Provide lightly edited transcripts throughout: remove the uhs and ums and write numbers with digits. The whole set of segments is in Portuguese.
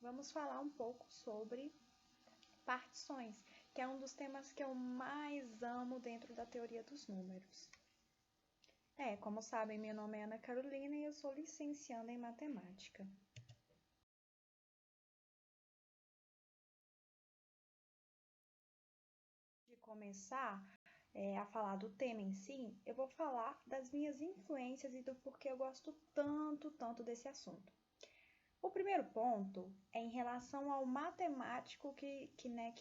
vamos falar um pouco sobre partições, que é um dos temas que eu mais amo dentro da teoria dos números. Como sabem, meu nome é Ana Carolina e eu sou licencianda em matemática. De começar a falar do tema em si, eu vou falar das minhas influências e do porquê eu gosto tanto desse assunto. O primeiro ponto é em relação ao matemático que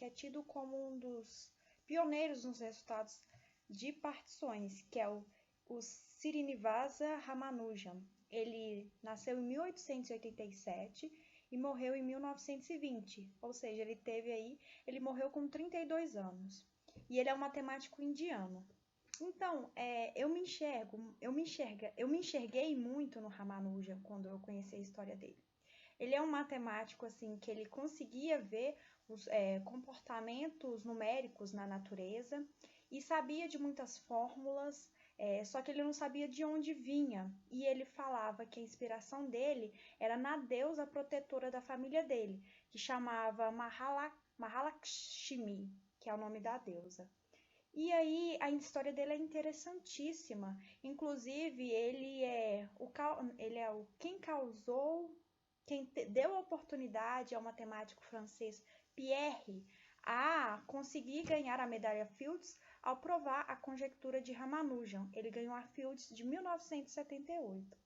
é tido como um dos pioneiros nos resultados de partições, que é o Srinivasa Ramanujan. Ele nasceu em 1887 e morreu em 1920, ou seja, ele morreu com 32 anos. E ele é um matemático indiano. Então, eu me enxerguei muito no Ramanujan quando eu conheci a história dele. Ele é um matemático assim que ele conseguia ver os comportamentos numéricos na natureza e sabia de muitas fórmulas, só que ele não sabia de onde vinha. E ele falava que a inspiração dele era na deusa protetora da família dele, que chamava Mahalakshmi, que é o nome da deusa. E aí a história dele é interessantíssima. Inclusive, quem deu a oportunidade ao matemático francês Pierre a conseguir ganhar a medalha Fields ao provar a conjectura de Ramanujan. Ele ganhou a Fields de 1978.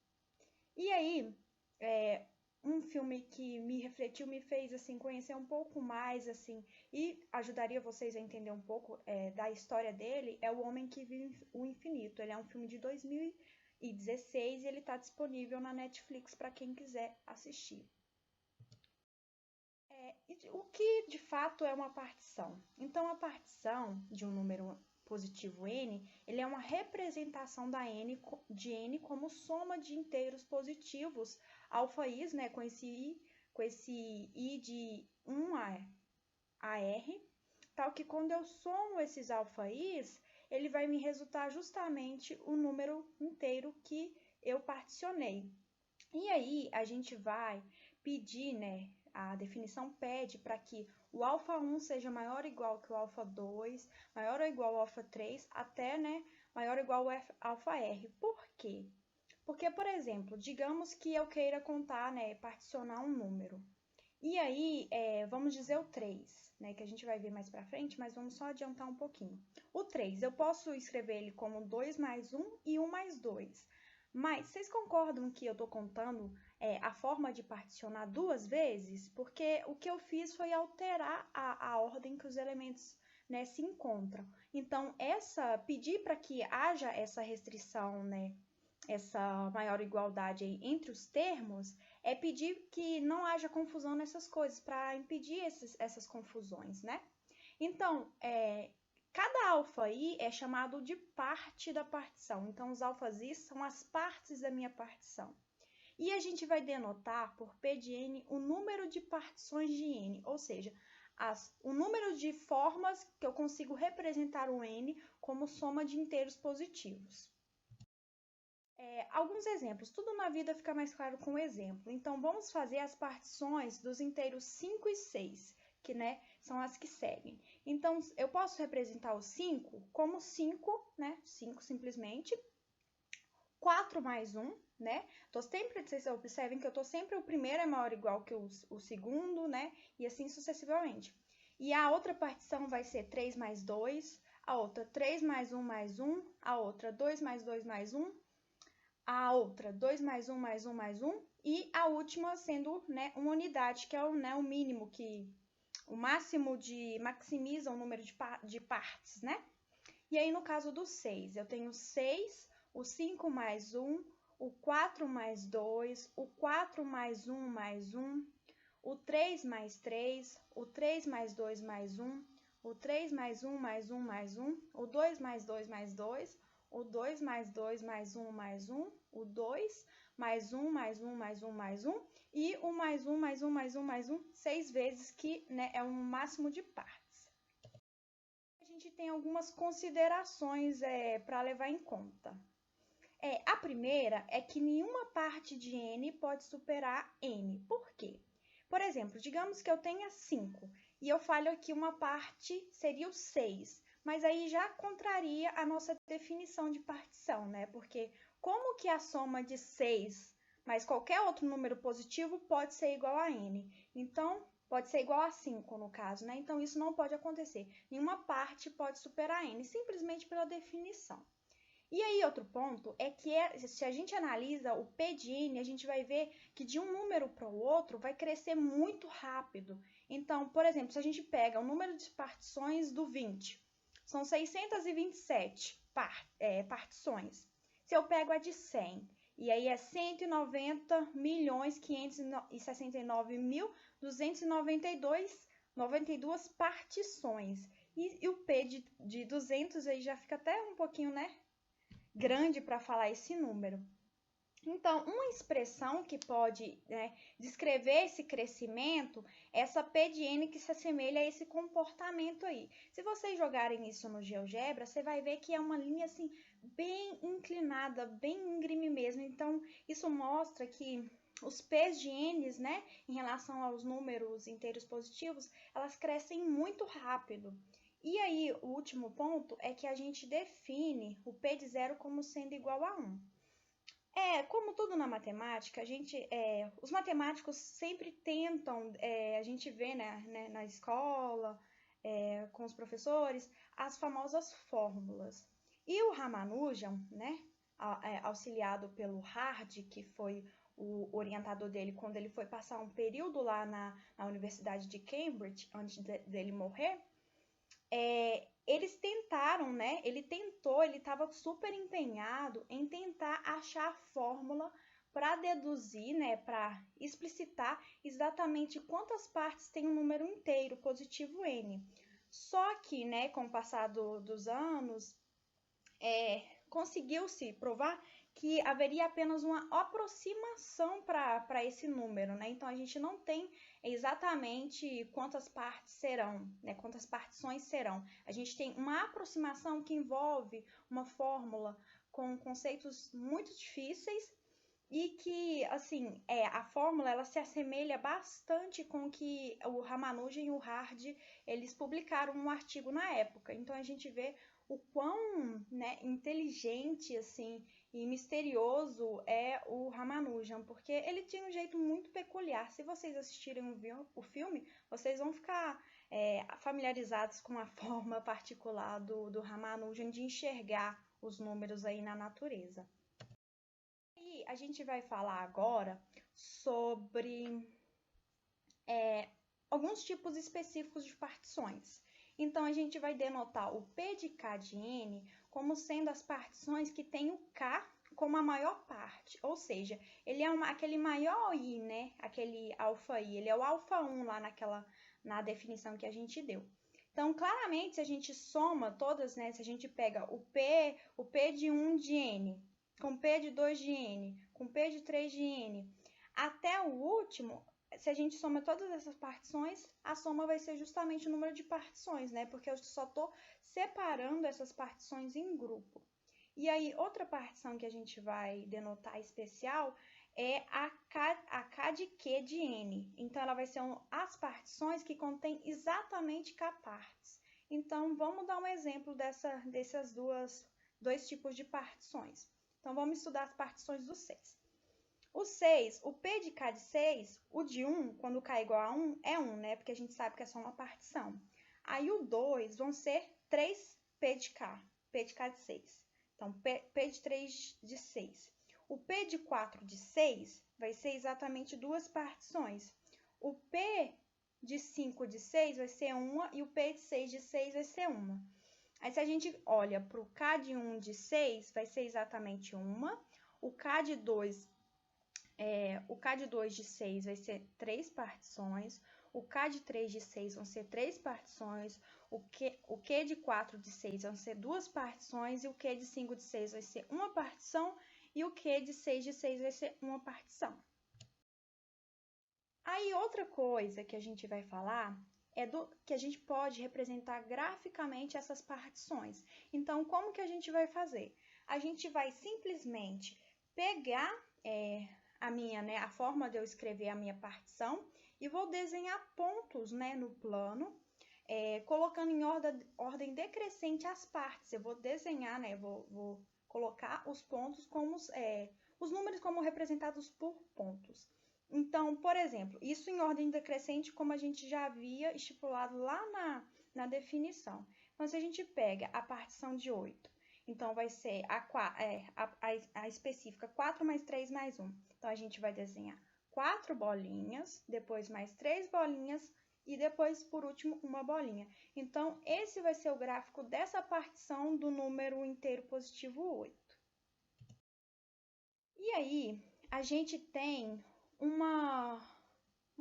E aí, é, um filme que me refletiu, me fez assim conhecer um pouco mais assim e ajudaria vocês a entender um pouco da história dele é O Homem que Vive o Infinito. Ele é um filme de 2016 e ele está disponível na Netflix para quem quiser assistir. O que de fato é uma partição? Então, a partição de um número positivo n, ele é uma representação de n como soma de inteiros positivos alfa-i's, né, com esse i de 1 a r, tal que quando eu somo esses alfa-i's, ele vai me resultar justamente o número inteiro que eu particionei. E aí a gente vai pedir, né, a definição pede para que o alfa 1 seja maior ou igual que o alfa 2, maior ou igual ao alfa 3, até maior ou igual ao alfa r. Por quê? Porque, por exemplo, digamos que eu queira contar, particionar um número. E aí, vamos dizer o 3, que a gente vai ver mais para frente, mas vamos só adiantar um pouquinho. O 3, eu posso escrever ele como 2 mais 1 e 1 mais 2. Mas vocês concordam que eu estou contando a forma de particionar duas vezes? Porque o que eu fiz foi alterar a ordem que os elementos se encontram. Então, pedir para que haja essa restrição, essa maior igualdade aí entre os termos, é pedir que não haja confusão nessas coisas, para impedir essas confusões, né? Então, cada alfa-i é chamado de parte da partição. Então, os alfas-i são as partes da minha partição. E a gente vai denotar por P de n o número de partições de n, ou seja, o número de formas que eu consigo representar o n como soma de inteiros positivos. Alguns exemplos. Tudo na vida fica mais claro com um exemplo. Então, vamos fazer as partições dos inteiros 5 e 6, que são as que seguem. Então, eu posso representar o 5 como 5, 5 simplesmente, 4 mais 1, vocês observem que eu estou sempre, o primeiro é maior ou igual que o segundo, e assim sucessivamente. E a outra partição vai ser 3 mais 2, a outra 3 mais 1 mais 1, a outra 2 mais 2 mais 1, a outra 2 mais 1 mais 1 mais 1, e a última sendo uma unidade, que é o mínimo, o máximo maximiza o número de partes, E aí, no caso do 6, eu tenho 6, o 5 mais 1, o 4 mais 2, o 4 mais 1 mais 1, o 3 mais 3, o 3 mais 2 mais 1, o 3 mais 1 mais 1 mais 1, o 2 mais 2 mais 2, o 2 mais 2 mais 1 mais 1, o 2 mais 1 mais 1 mais 1 mais 1 e o mais 1 mais 1 mais 1 mais 1, 6 vezes, que é um máximo de partes. A gente tem algumas considerações para levar em conta. A primeira é que nenhuma parte de n pode superar n. Por quê? Por exemplo, digamos que eu tenha 5 e eu falho aqui uma parte, seria o 6, mas aí já contraria a nossa definição de partição, né? Porque como que a soma de 6 mais qualquer outro número positivo pode ser igual a n? Então, pode ser igual a 5 no caso, né? Então, isso não pode acontecer. Nenhuma parte pode superar n, simplesmente pela definição. E aí, outro ponto é que se a gente analisa o P de n, a gente vai ver que de um número para o outro vai crescer muito rápido. Então, por exemplo, se a gente pega o número de partições do 20, são 627 partições. Se eu pego a de 100, e aí é 190.569.292 partições. E o P de 200 aí já fica até um pouquinho, né, grande para falar esse número. Então, uma expressão que pode, né, descrever esse crescimento é essa P de n que se assemelha a esse comportamento aí. Se vocês jogarem isso no GeoGebra, você vai ver que é uma linha assim bem inclinada, bem íngreme mesmo. Então, isso mostra que os P's de n, né, em relação aos números inteiros positivos, elas crescem muito rápido. E aí, o último ponto é que a gente define o P de 0 como sendo igual a 1. Como tudo na matemática, os matemáticos sempre tentam, a gente vê, né, na escola, com os professores, as famosas fórmulas. E o Ramanujan, né, auxiliado pelo Hardy, que foi o orientador dele quando ele foi passar um período lá na Universidade de Cambridge, antes dele morrer, eles tentaram, né? Ele estava super empenhado em tentar achar a fórmula para deduzir, né? Para explicitar exatamente quantas partes tem um número inteiro positivo n. Só que, né, com o passar dos anos, conseguiu-se provar que haveria apenas uma aproximação para esse número, né? Então, a gente não tem exatamente quantas partes serão, né? Quantas partições serão. A gente tem uma aproximação que envolve uma fórmula com conceitos muito difíceis e que, assim, a fórmula ela se assemelha bastante com o que o Ramanujan e o Hardy, eles publicaram um artigo na época. Então, a gente vê o quão, né, inteligente, assim, e misterioso é o Ramanujan, porque ele tinha um jeito muito peculiar. Se vocês assistirem o filme, vocês vão ficar familiarizados com a forma particular do Ramanujan de enxergar os números aí na natureza. E a gente vai falar agora sobre alguns tipos específicos de partições. Então, a gente vai denotar o P de K de n como sendo as partições que tem o K como a maior parte, ou seja, ele é aquele maior I, né? Aquele alfa I, ele é o alfa 1 lá na definição que a gente deu. Então, claramente, se a gente soma todas, né? Se a gente pega o P de 1 de n, com P de 2 de n, com P de 3 de n, até o último, se a gente soma todas essas partições, a soma vai ser justamente o número de partições, né? Porque eu só estou separando essas partições em grupo. E aí, outra partição que a gente vai denotar especial é a K de Q de N. Então, ela vai ser as partições que contêm exatamente K partes. Então, vamos dar um exemplo desses dois tipos de partições. Então, vamos estudar as partições do 6. O 6, o P de K de 6, o de 1, quando K é igual a 1, é 1, né? Porque a gente sabe que é só uma partição. Aí o 2 vão ser 3 P de K de 6. Então, P de 3 de 6. O P de 4 de 6 vai ser exatamente duas partições. O P de 5 de 6 vai ser uma e o P de 6 de 6 vai ser uma. Aí, se a gente olha para o K de 1 de 6, vai ser exatamente uma. O K de 2 de 6 vai ser 3 partições, o K de 3 de 6 vão ser 3 partições, o Q de 4 de 6 vão ser 2 partições, e o Q de 5 de 6 vai ser uma partição, e o Q de 6 de 6 vai ser uma partição. Aí, outra coisa que a gente vai falar é que a gente pode representar graficamente essas partições. Então, como que a gente vai fazer? A gente vai simplesmente pegar a forma de eu escrever a minha partição e vou desenhar pontos, né, no plano, colocando em ordem decrescente as partes. Eu vou desenhar, né, vou colocar os pontos como os números como representados por pontos. Então, por exemplo, isso em ordem decrescente, como a gente já havia estipulado lá na definição. Então, se a gente pega a partição de 8, então vai ser a específica 4 mais 3 mais 1. Então, a gente vai desenhar 4 bolinhas, depois mais 3 bolinhas e depois, por último, uma bolinha. Então, esse vai ser o gráfico dessa partição do número inteiro positivo 8. E aí, a gente tem uma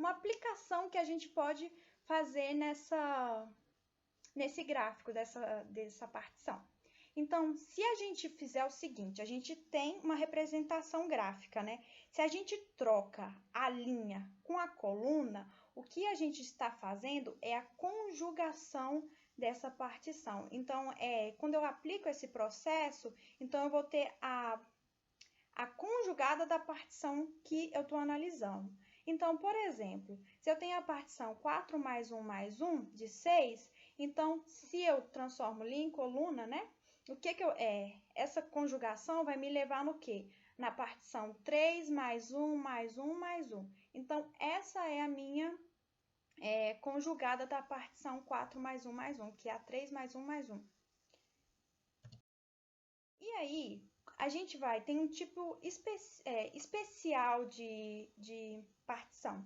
aplicação que a gente pode fazer nesse gráfico dessa partição. Então, se a gente fizer o seguinte, a gente tem uma representação gráfica, né? Se a gente troca a linha com a coluna, o que a gente está fazendo é a conjugação dessa partição. Então, quando eu aplico esse processo, então eu vou ter a conjugada da partição que eu estou analisando. Então, por exemplo, se eu tenho a partição 4 mais 1 mais 1 de 6, então, se eu transformo linha em coluna, né? Essa conjugação vai me levar no quê? Na partição 3 mais 1 mais 1 mais 1. Então, essa é a minha conjugada da partição 4 mais 1 mais 1, que é a 3 mais 1 mais 1. E aí, a gente tem um tipo especial de partição.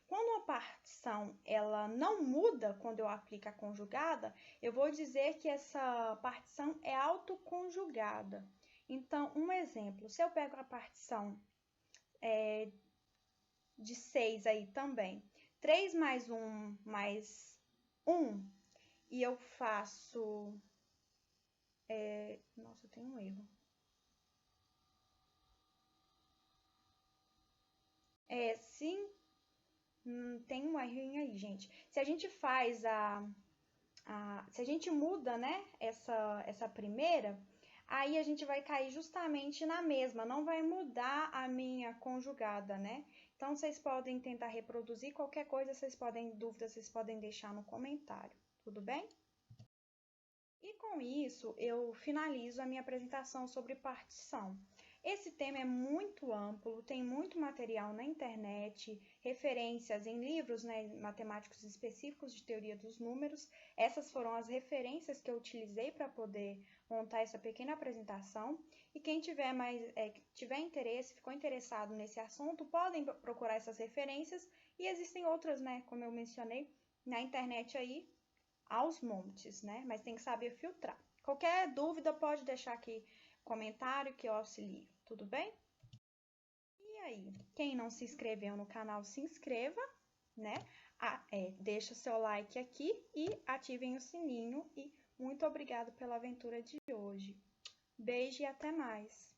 Quando a partição ela não muda quando eu aplico a conjugada, eu vou dizer que essa partição é autoconjugada. Então, um exemplo, se eu pego a partição de 6 aí também, 3 mais 1 mais 1, e eu faço... nossa, tem um erro. Sim, tem um errinho aí, gente. Se a gente faz se a gente muda, né, essa primeira, aí a gente vai cair justamente na mesma, não vai mudar a minha conjugada, né? Então, vocês podem tentar reproduzir qualquer coisa, dúvidas, vocês podem deixar no comentário, tudo bem? E com isso, eu finalizo a minha apresentação sobre partição. Esse tema é muito amplo, tem muito material na internet, referências em livros, né, matemáticos específicos de teoria dos números. Essas foram as referências que eu utilizei para poder montar essa pequena apresentação. E quem tiver interesse, ficou interessado nesse assunto, podem procurar essas referências. E existem outras, né, como eu mencionei, na internet aí, aos montes, né? Mas tem que saber filtrar. Qualquer dúvida pode deixar aqui comentário que eu auxilio, tudo bem? E aí, quem não se inscreveu no canal, se inscreva, né? Deixa o seu like aqui e ativem o sininho. E muito obrigado pela aventura de hoje. Beijo e até mais!